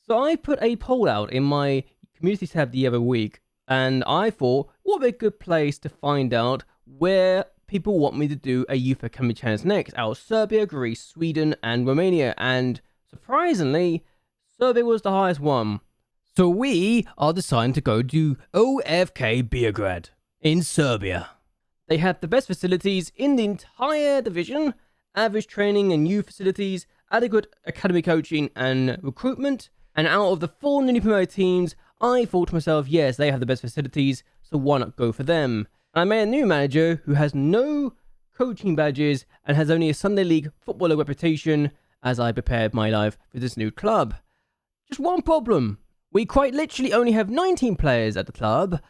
So I put a poll out in my community tab the other week, and I thought, what would be a good place to find out where people want me to do a Youth Academy challenge next, out of Serbia, Greece, Sweden, and Romania. And surprisingly, Serbia was the highest one. So we are deciding to go to OFK Beograd in Serbia. They have the best facilities in the entire division, average training and youth facilities, adequate academy coaching and recruitment. And out of the 4 newly promoted teams, I thought to myself, yes, they have the best facilities, so why not go for them? And I made a new manager who has no coaching badges and has only a Sunday League footballer reputation as I prepared my life for this new club. Just one problem. We quite literally only have 19 players at the club,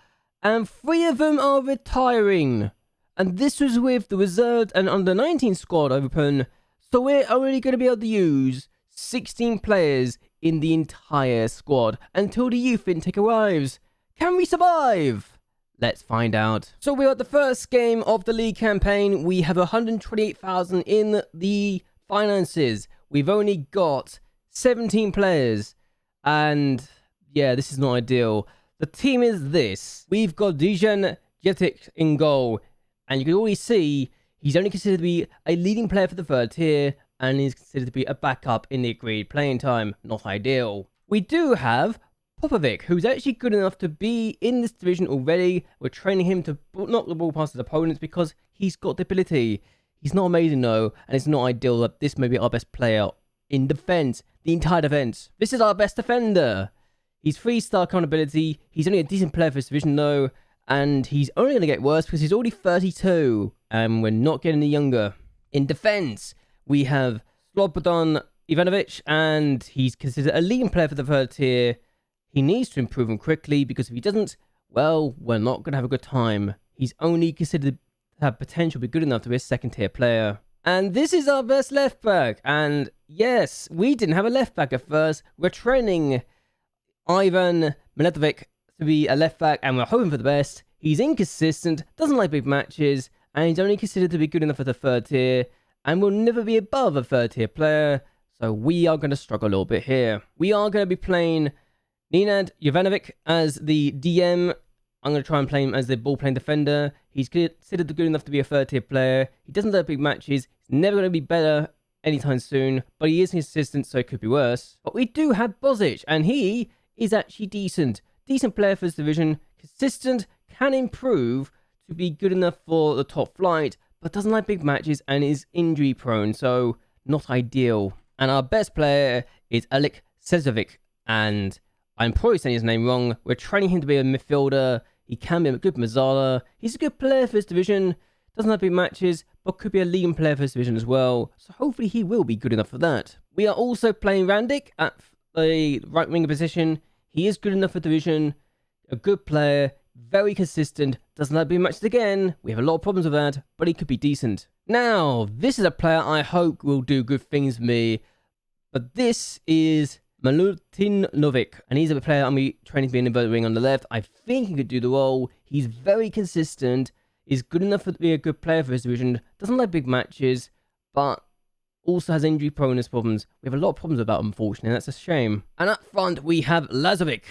and 3 of them are retiring. And this was with the reserved and under-19 squad open, so we're only going to be able to use 16 players in the entire squad until the youth intake arrives. Can we survive? Let's find out. So we're at the first game of the league campaign. We have 128,000 in the finances. We've only got 17 players, and yeah, this is not ideal. The team is this. We've got Dejan Jetic in goal, and you can already see he's only considered to be a leading player for the 3rd tier, and is considered to be a backup in the agreed playing time. Not ideal. We do have Popovic, who's actually good enough to be in this division already. We're training him to knock the ball past his opponents because he's got the ability. He's not amazing though, and it's not ideal that this may be our best player in defense, the entire defense. This is our best defender. He's 3-star current ability. He's only a decent player for this division though, and he's only going to get worse because he's already 32, and we're not getting any younger. In defense, we have Slobodan Ivanovic, and he's considered a leading player for the 3rd tier. He needs to improve him quickly, because if he doesn't, well, we're not going to have a good time. He's only considered to have potential to be good enough to be a 2nd tier player. And this is our best left back. And yes, we didn't have a left back at first. We're training Ivan Miletovic to be a left back, and we're hoping for the best. He's inconsistent, doesn't like big matches, and he's only considered to be good enough for the 3rd tier, and will never be above a 3rd tier player. So we are going to struggle a little bit here. We are going to be playing Nenad Jovanovic as the DM. I'm going to try and play him as the ball-playing defender. He's considered good enough to be a 3rd tier player. He doesn't have big matches. He's never going to be better anytime soon, but he is consistent, so it could be worse. But we do have Bozic, and he is actually decent. Decent player for this division. Consistent, can improve to be good enough for the top flight, but doesn't like big matches and is injury prone, so not ideal. And our best player is Alik Sezovic, and I'm probably saying his name wrong. We're training him to be a midfielder. He can be a good Mazzala. He's a good player for this division. Doesn't have big matches, but could be a leading player for this division as well. So hopefully he will be good enough for that. We are also playing Randik at the right winger position. He is good enough for the division. A good player. Very consistent. Doesn't have big matches again. We have a lot of problems with that, but he could be decent. Now, this is a player I hope will do good things for me. But this is Milutin Novic, and he's a player I'm training to be an inverted wing on the left. I think he could do the role. He's very consistent, is good enough to be a good player for his division, doesn't like big matches, but also has injury proneness problems. We have a lot of problems with that, unfortunately, and that's a shame. And up front, we have Lazovic,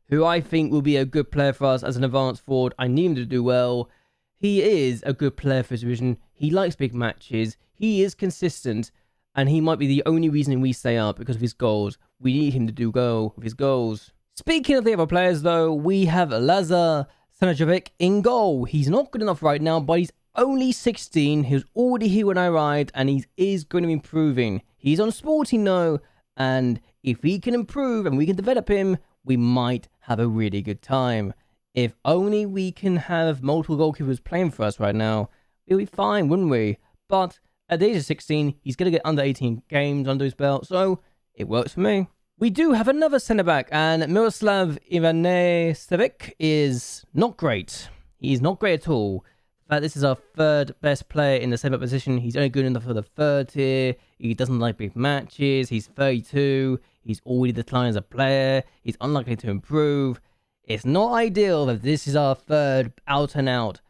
who I think will be a good player for us as an advanced forward. I need him to do well. He is a good player for his division. He likes big matches. He is consistent, and he might be the only reason we stay up because of his goals. We need him to do well with his goals. Speaking of the other players, though, we have Lazar Stanojevic in goal. He's not good enough right now, but he's only 16. He was already here when I arrived, and he is going to be improving. He's on Sporting now, and if he can improve and we can develop him, we might have a really good time. If only we can have multiple goalkeepers playing for us right now, we'll be fine, wouldn't we? But at the age of 16, he's going to get under 18 games under his belt, so it works for me. We do have another centre-back, and Miroslav Ivanisevic is not great. He's not great at all. In fact, this is our 3rd best player in the centre-back position. He's only good enough for the 3rd tier. He doesn't like big matches. He's 32. He's already declined as a player. He's unlikely to improve. It's not ideal that this is our 3rd out-and-out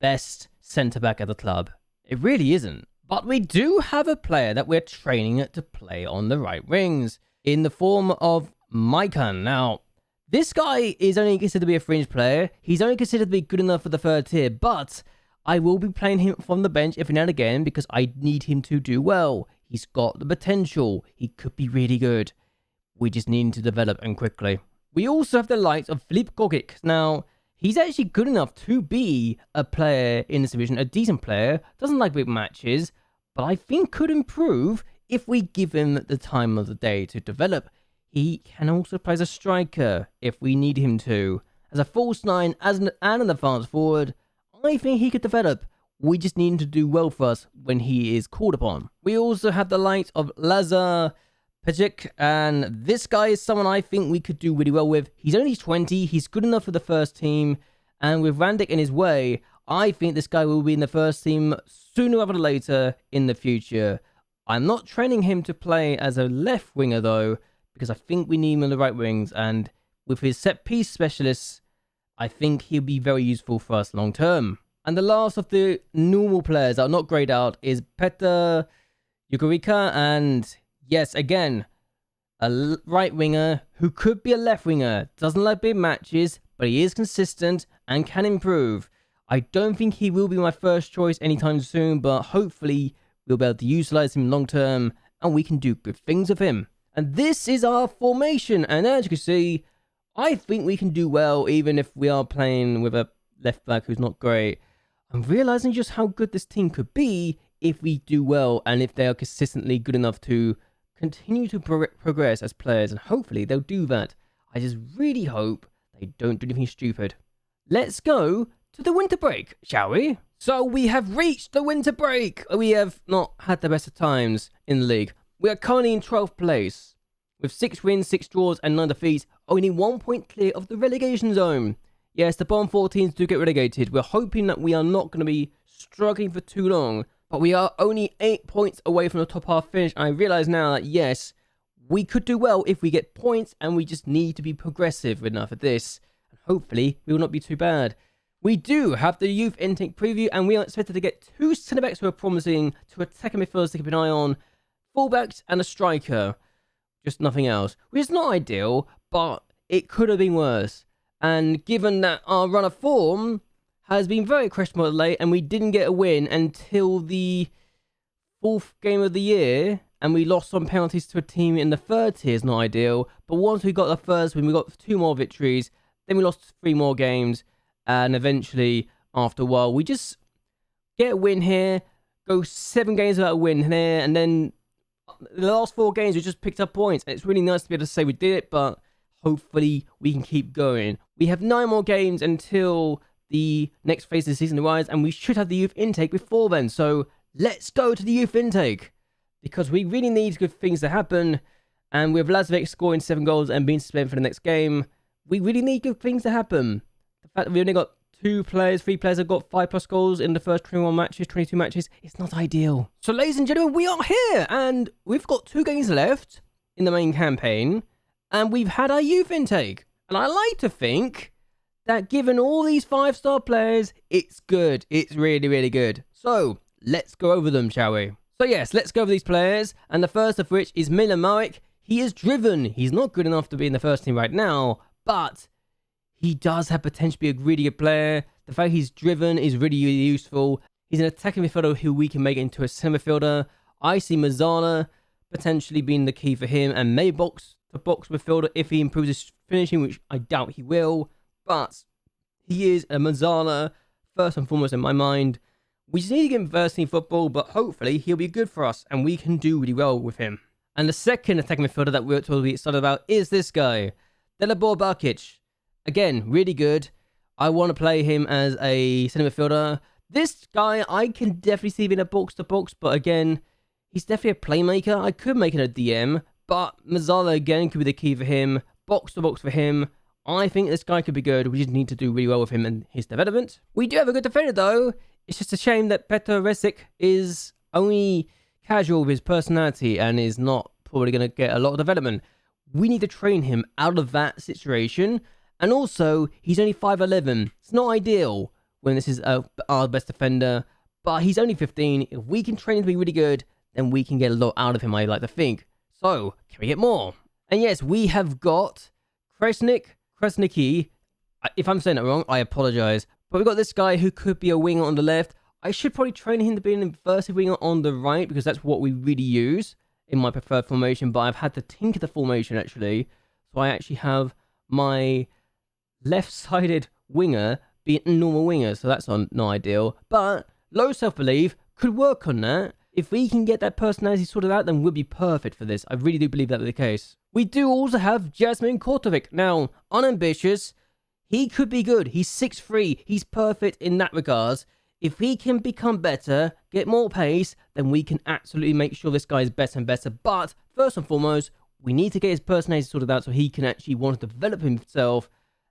best centre-back at the club. It really isn't. But we do have a player that we're training to play on the right wings in the form of Maikan. Now, this guy is only considered to be a fringe player. He's only considered to be good enough for the 3rd tier, but I will be playing him from the bench every now and again because I need him to do well. He's got the potential. He could be really good. We just need him to develop and quickly. We also have the likes of Filip Gogic. Now, he's actually good enough to be a player in this division, a decent player. Doesn't like big matches, but I think could improve if we give him the time of the day to develop. He can also play as a striker if we need him to. As a false 9 and an advanced forward, I think he could develop. We just need him to do well for us when he is called upon. We also have the likes of Lazar Pajic, and this guy is someone I think we could do really well with. He's only 20, he's good enough for the first team, and with Randic in his way, I think this guy will be in the first team sooner rather than later in the future. I'm not training him to play as a left winger though, because I think we need him on the right wings, and with his set piece specialists, I think he'll be very useful for us long term. And the last of the normal players that are not grayed out is Petr Jugorica, and yes, again, a right winger who could be a left winger. Doesn't like big matches, but he is consistent and can improve. I don't think he will be my first choice anytime soon, but hopefully we'll be able to utilize him long term and we can do good things with him. And this is our formation, and as you can see, I think we can do well even if we are playing with a left back who's not great. I'm realizing just how good this team could be if we do well and if they are consistently good enough to continue to progress as players, and hopefully they'll do that. I just really hope they don't do anything stupid. Let's go to the winter break, shall we? So we have reached the winter break. We have not had the best of times in the league. We are currently in 12th place with 6 wins, 6 draws and 9 defeats, only 1 point clear of the relegation zone. Yes, the bottom 4 teams do get relegated. We're hoping that we are not going to be struggling for too long, but we are only 8 points away from the top half finish. And I realise now that yes, we could do well if we get points, and we just need to be progressive enough at this. And hopefully we will not be too bad. We do have the youth intake preview, and we are expected to get 2 centre-backs who are promising, 2 attacking midfielders to keep an eye on, full-backs and a striker. Just nothing else, which is not ideal, but it could have been worse. And given that our run of form has been very questionable late, and we didn't get a win until the 4th game of the year, and we lost on penalties to a team in the 3rd tier is not ideal. But once we got the first win, we got 2 more victories, then we lost 3 more games, and eventually, after a while, we just get a win here, go 7 games without a win here, and then the last 4 games we just picked up points. And it's really nice to be able to say we did it, but hopefully we can keep going. We have 9 more games until the next phase of the season arrives, and we should have the youth intake before then. So let's go to the youth intake, because we really need good things to happen. And with Lazovic scoring 7 goals and being suspended for the next game, we really need good things to happen. The fact that we only got 3 players have got 5+ goals in the first 21 matches, 22 matches, it's not ideal. So ladies and gentlemen, we are here, and we've got 2 games left in the main campaign, and we've had our youth intake. And I like to think that given all these 5-star players, it's good. It's really, really good. So let's go over them, shall we? So yes, let's go over these players, and the first of which is Milan Marek. He is driven. He's not good enough to be in the first team right now, but he does have potential to be a really good player. The fact he's driven is really, really useful. He's an attacking midfielder who we can make into a centre midfielder. I see Mazzala potentially being the key for him, and maybe box midfielder if he improves his finishing, which I doubt he will. But he is a Mazzala first and foremost in my mind. We just need to get him first team football, but hopefully he'll be good for us and we can do really well with him. And the second attacking midfielder that we're totally excited about is this guy, Dalibor Barkic. Again, really good. I want to play him as a centre midfielder. This guy, I can definitely see being a box-to-box, but again, he's definitely a playmaker. I could make it a DM, but Mazzala again could be the key for him. Box-to-box for him. I think this guy could be good. We just need to do really well with him and his development. We do have a good defender, though. It's just a shame that Petr Resic is only casual with his personality and is not probably going to get a lot of development. We need to train him out of that situation. And also, he's only 5'11". It's not ideal when this is our best defender, but he's only 15. If we can train him to be really good, then we can get a lot out of him, I like to think. So, can we get more? And yes, we have got Kresnicki. If I'm saying that wrong, I apologize. But we've got this guy who could be a winger on the left. I should probably train him to be an inverted winger on the right because that's what we really use in my preferred formation. But I've had to tinker the formation actually. So I actually have my left-sided winger be a normal winger. So that's not ideal. But low self-belief could work on that. If we can get that personality sorted out, then we'll be perfect for this. I really do believe that will be the case. We do also have Jasmine Kortovic. Now, unambitious. He could be good. He's 6'3". He's perfect in that regards. If he can become better, get more pace, then we can absolutely make sure this guy is better and better. But first and foremost, we need to get his personality sorted out so he can actually want to develop himself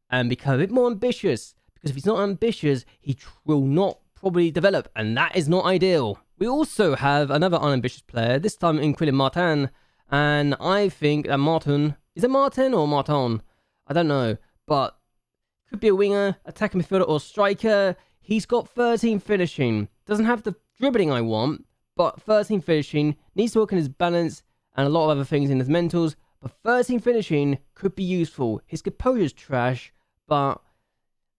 and become a bit more ambitious. Because if he's not ambitious, he will not probably develop, and that is not ideal. We also have another unambitious player, this time in Quilin Martin. And I think that Martin... Is it Martin or Martin? I don't know. But could be a winger, attacking midfielder, or striker. He's got 13 finishing. Doesn't have the dribbling I want, but 13 finishing. Needs to work on his balance and a lot of other things in his mentals. But 13 finishing could be useful. His composure's trash, but...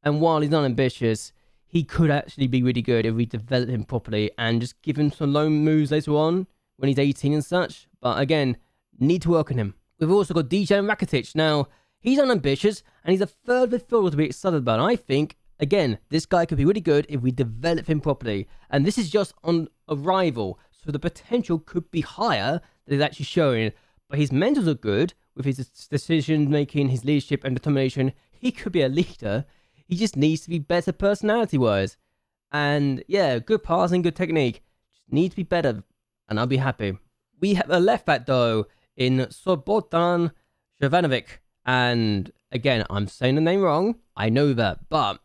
And while he's not ambitious, he could actually be really good if we develop him properly and just give him some loan moves later on when he's 18 and such. But again, need to work on him. We've also got Dejan Rakitic. Now, he's unambitious and he's a third midfielder to be excited about. I think, again, this guy could be really good if we develop him properly. And this is just on arrival, so the potential could be higher than he's actually showing. But his mentals are good with his decision making, his leadership and determination. He could be a leader. He just needs to be better personality-wise. And yeah, good passing, good technique. Just needs to be better, and I'll be happy. We have a left-back, though, in Slobodan Jovanovic. And again, I'm saying the name wrong. I know that, but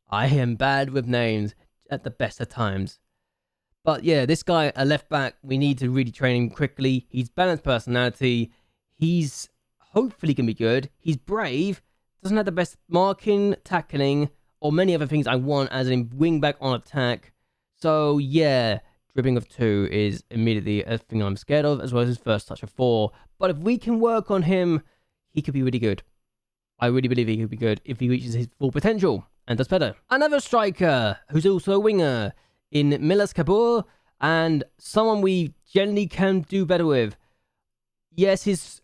I am bad with names at the best of times. But yeah, this guy, a left-back, we need to really train him quickly. He's balanced personality. He's hopefully going to be good. He's brave. Doesn't have the best marking, tackling, or many other things I want as a wing-back on attack. So yeah, dribbling of 2 is immediately a thing I'm scared of, as well as his first touch of 4. But if we can work on him, he could be really good. I really believe he could be good if he reaches his full potential and does better. Another striker who's also a winger in Milas Kabur, and someone we generally can do better with. Yes, his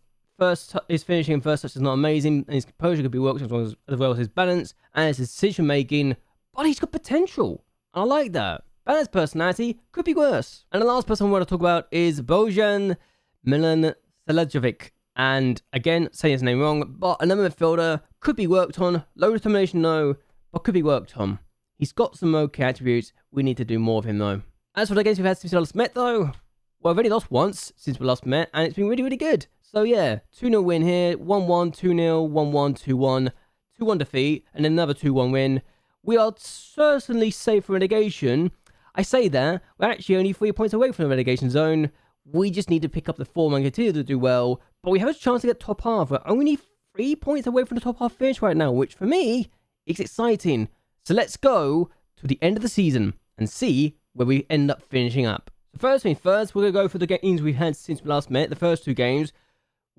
finishing and first touch is not amazing, and his composure could be worked as well as his balance and his decision making, but he's got potential. I like that. Balanced personality could be worse. And the last person I want to talk about is Bojan Milan-Selajovic. And again, saying his name wrong, but another midfielder could be worked on. Low determination, no, but could be worked on. He's got some okay attributes. We need to do more of him, though. As for the games we've had since we last met, though, well, I've only lost once since we last met, and it's been really, really good. So yeah, 2-0 win here, 1-1, 2-0, 1-1, 2-1, 2-1 defeat, and another 2-1 win. We are certainly safe from relegation. I say that, we're actually only 3 points away from the relegation zone. We just need to pick up the form and continue to do well. But we have a chance to get top half. We're only 3 points away from the top half finish right now, which for me is exciting. So let's go to the end of the season and see where we end up finishing up. So first thing first, we're going to go for the games we've had since we last met, the first 2 games.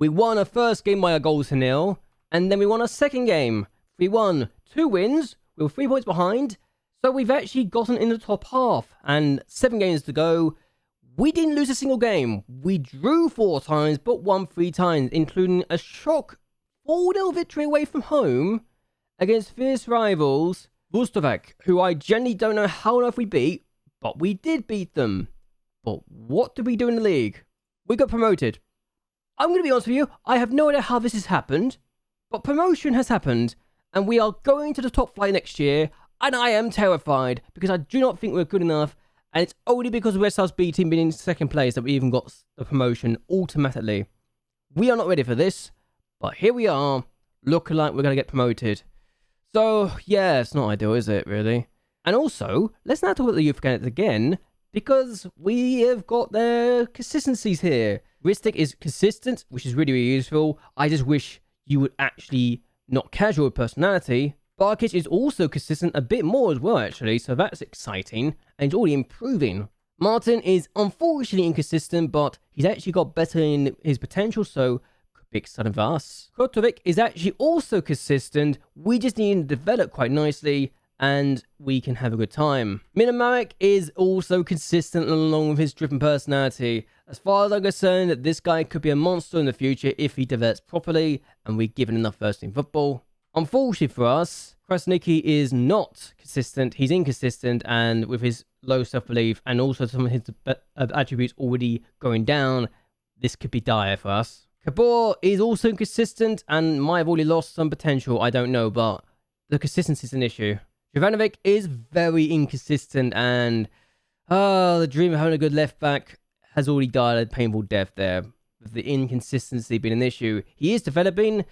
We won our first game by a goal to 0, and then we won our second game. We won 2 wins, we were 3 points behind, so we've actually gotten in the top half, and 7 games to go. We didn't lose a single game. We drew 4 times, but won 3 times, including a shock 4-0 victory away from home against fierce rivals Vustovac, who I generally don't know how enough we beat, but we did beat them. But what did we do in the league? We got promoted. I'm going to be honest with you, I have no idea how this has happened, but promotion has happened, and we are going to the top flight next year, and I am terrified, because I do not think we're good enough, and it's only because of West House B team being in second place that we even got the promotion automatically. We are not ready for this, but here we are, looking like we're going to get promoted. So, yeah, it's not ideal, is it, really? And also, let's now talk about the youth candidates again, because we have got their consistencies here. Ristic is consistent, which is really, really useful. I just wish you would actually not casual with personality. Barkic is also consistent a bit more as well, actually, so that's exciting, and he's already improving. Martin is unfortunately inconsistent, but he's actually got better in his potential, so could big son of us. Kotovic is actually also consistent. We just need to develop quite nicely and we can have a good time. Minamarek is also consistent along with his driven personality. As far as I'm concerned, this guy could be a monster in the future if he develops properly and we give him enough first team football. Unfortunately for us, Krasniki is not consistent. He's inconsistent, and with his low self-belief and also some of his attributes already going down, this could be dire for us. Kabor is also inconsistent and might have already lost some potential, I don't know, but the consistency is an issue. Jovanovic is very inconsistent, and the dream of having a good left back has already died a painful death there, with the inconsistency being an issue. He is developing.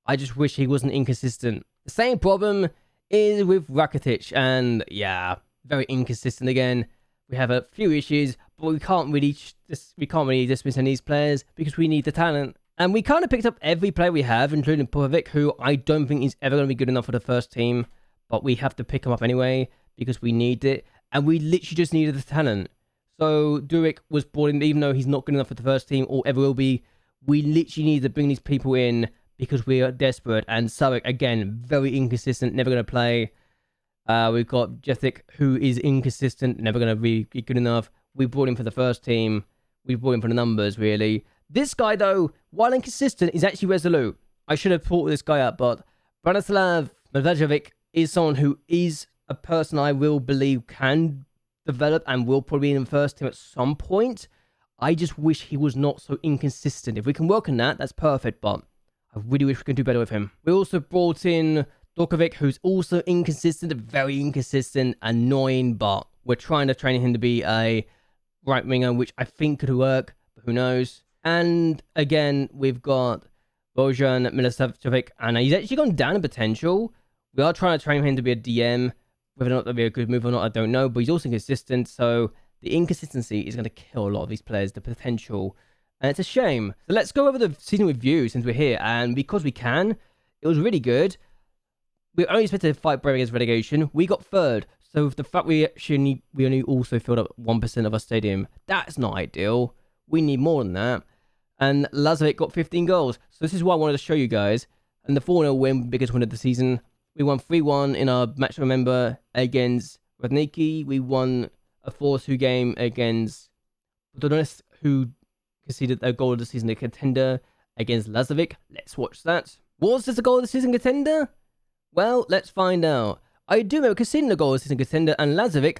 I just wish he wasn't inconsistent. The same problem is with Rakitic, and yeah, very inconsistent again. We have a few issues, but we can't really dismiss any of these players because we need the talent. And we kind of picked up every player we have, including Popovic, who I don't think is ever going to be good enough for the first team, but we have to pick him up anyway because we need it, and we literally just needed the talent. So Duric was brought in, even though he's not good enough for the first team or ever will be. We literally need to bring these people in because we are desperate. And Sarek, again, very inconsistent, never going to play. We've got Jethic, who is inconsistent, never going to be good enough. We brought him for the first team. We brought him for the numbers, really. This guy, though, while inconsistent, is actually resolute. I should have brought this guy up, but Branislav Medvedevic is someone who is a person I will believe can develop and will probably be in the first team at some point. I just wish he was not so inconsistent. If we can work on that, that's perfect, but I really wish we could do better with him. We also brought in Dorkovic, who's also inconsistent, very inconsistent, annoying, but we're trying to train him to be a right winger, which I think could work, but who knows. And again, we've got Bojan Milicevic, and he's actually gone down in potential. We are trying to train him to be a DM. Whether or not that'll be a good move or not, I don't know, but he's also inconsistent, so the inconsistency is going to kill a lot of these players, the potential, and it's a shame. So let's go over the season review since we're here, and because we can, it was really good. We only expected to fight brave against relegation. We got third, so with the fact we only also filled up 1% of our stadium, that's not ideal. We need more than that. And Lazovic got 15 goals, so this is what I wanted to show you guys. And the 4-0 win, biggest win of the season. We won 3-1 in our match to remember against Radniki. We won a 4-2 game against Budonist, who conceded a goal of the season contender against Lazovic. Let's watch that. Was this a goal of the season contender? Well, let's find out. I do remember conceding the goal of the season contender and Lazovic.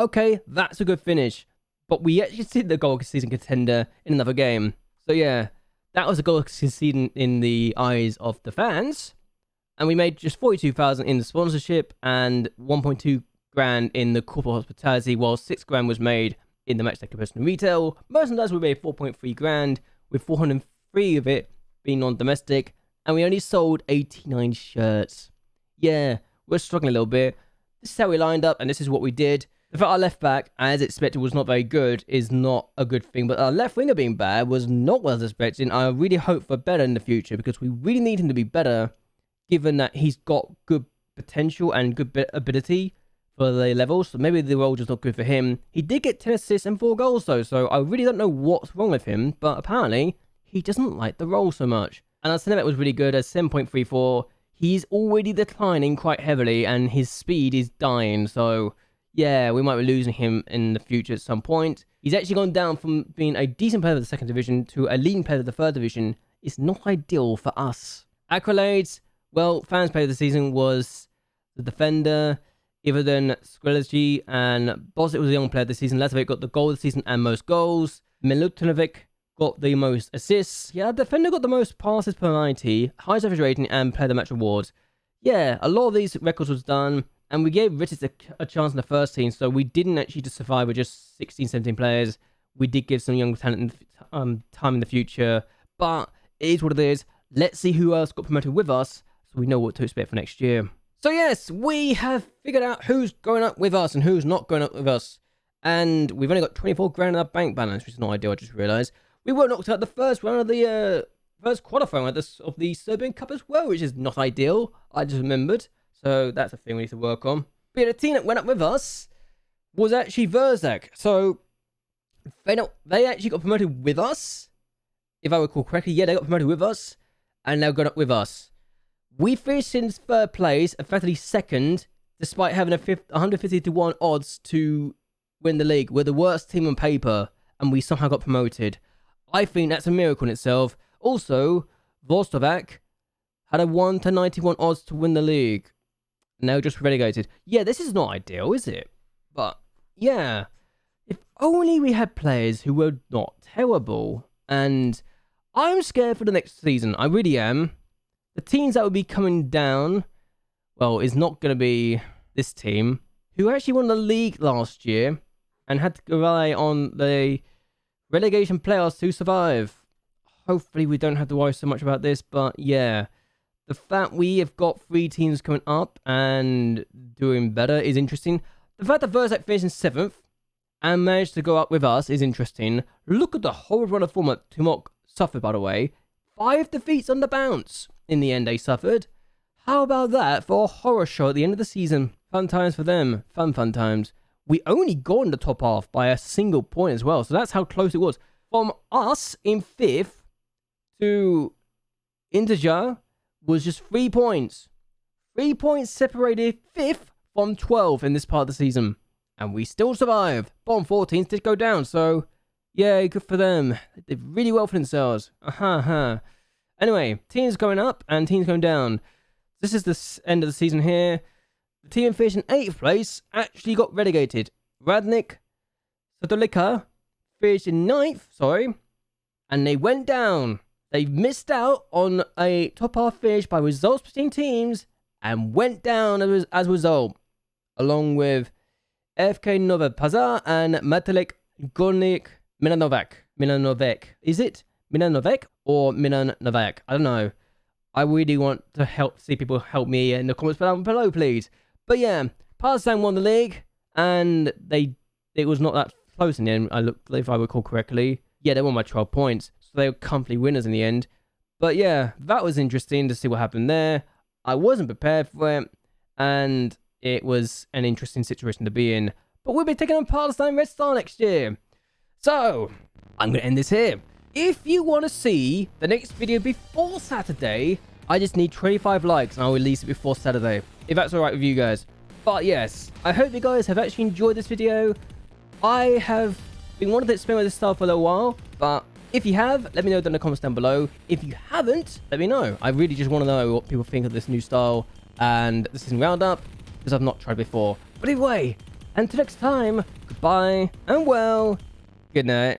Okay, that's a good finish. But we actually conceded the goal of the season contender in another game. So yeah, that was a goal conceded in the eyes of the fans. And we made just 42,000 in the sponsorship and 1.2 grand in the corporate hospitality, while 6 grand was made in the matchday personal retail. Merchandise we made 4.3 grand, with 403 of it being non-domestic, and we only sold 89 shirts. Yeah, we're struggling a little bit. This is how we lined up, and this is what we did. The fact our left back, as expected, was not very good is not a good thing, but our left winger being bad was not what I was expecting. I really hope for better in the future, because we really need him to be better, given that he's got good potential and good ability for the levels. So maybe the role is not good for him. He did get 10 assists and 4 goals though, so I really don't know what's wrong with him, but apparently he doesn't like the role so much. And our Cinemet was really good at 7.34. He's already declining quite heavily and his speed is dying, so yeah, we might be losing him in the future at some point. He's actually gone down from being a decent player of the second division to a leading player of the third division. It's not ideal for us. Accolades. Well, fans' player of the season was the defender, Ivadan Skrilegy, and Bosic was the young player of the season. Lazovic got the goal of the season and most goals. Milutinovic got the most assists. Yeah, the defender got the most passes per 90, highest average rating, and player of the match awards. Yeah, a lot of these records was done, and we gave Ritis a chance in the first team, so we didn't actually just survive with just 16, 17 players. We did give some young talent time in the future, but it is what it is. Let's see who else got promoted with us, so we know what to expect for next year. So yes, we have figured out who's going up with us and who's not going up with us. And we've only got 24 grand in our bank balance, which is not ideal, I just realised. We were knocked out the first round of the first qualifying of the Serbian Cup as well, which is not ideal, I just remembered. So that's a thing we need to work on. But yeah, the team that went up with us was actually Verzak. So they actually got promoted with us. if I recall correctly. Yeah, they got promoted with us, and they've got up with us. We finished in third place, effectively second, despite having a 150 to 1 odds to win the league. We're the worst team on paper, and we somehow got promoted. I think that's a miracle in itself. Also, Vostovac had a 1 to 91 odds to win the league. Now just relegated. Yeah, this is not ideal, is it? But, yeah. If only we had players who were not terrible. And I'm scared for the next season. I really am. The teams that will be coming down, well, is not going to be this team, who actually won the league last year and had to rely on the relegation playoffs to survive. Hopefully we don't have to worry so much about this, but yeah. The fact we have got 3 teams coming up and doing better is interesting. The fact that Versac finished in 7th and managed to go up with us is interesting. Look at the whole run of form that Tumok suffered, by the way. 5 defeats on the bounce. In the end, they suffered. How about that for a horror show at the end of the season? Fun times for them. Fun times. We only got in the top half by a single point as well. So that's how close it was. From us in 5th to Integer was just 3 points. 3 points separated 5th from 12th in this part of the season. And we still survived. Bottom 14 did go down, so yeah, good for them. They did really well for themselves. Anyway, teams going up and teams going down. This is the end of the season here. The team finished in 8th place actually got relegated. Radnik, Sotolika finished in 9th, and they went down. They missed out on a top half finish by results between teams and went down as a result, along with FK Nova Pazar and Matelek Gornik Milanovec. Is it Milanovec or Milanovec? I don't know. I really want to see people help me in the comments below, please. But yeah, Partizan won the league, and it was not that close in the end. If I recall correctly. Yeah, they won by 12 points, so they were comfortably winners in the end. But yeah, that was interesting to see what happened there. I wasn't prepared for it, and it was an interesting situation to be in. But we'll be taking on Partizan Red Star next year. So, I'm going to end this here. If you want to see the next video before Saturday, I just need 25 likes and I'll release it before Saturday, if that's alright with you guys. But yes, I hope you guys have actually enjoyed this video. I have been wanting to experiment with this style for a little while, but if you have, let me know in the comments down below. If you haven't, let me know. I really just want to know what people think of this new style and the season roundup, because I've not tried before. But anyway, until next time, goodbye and well, good night.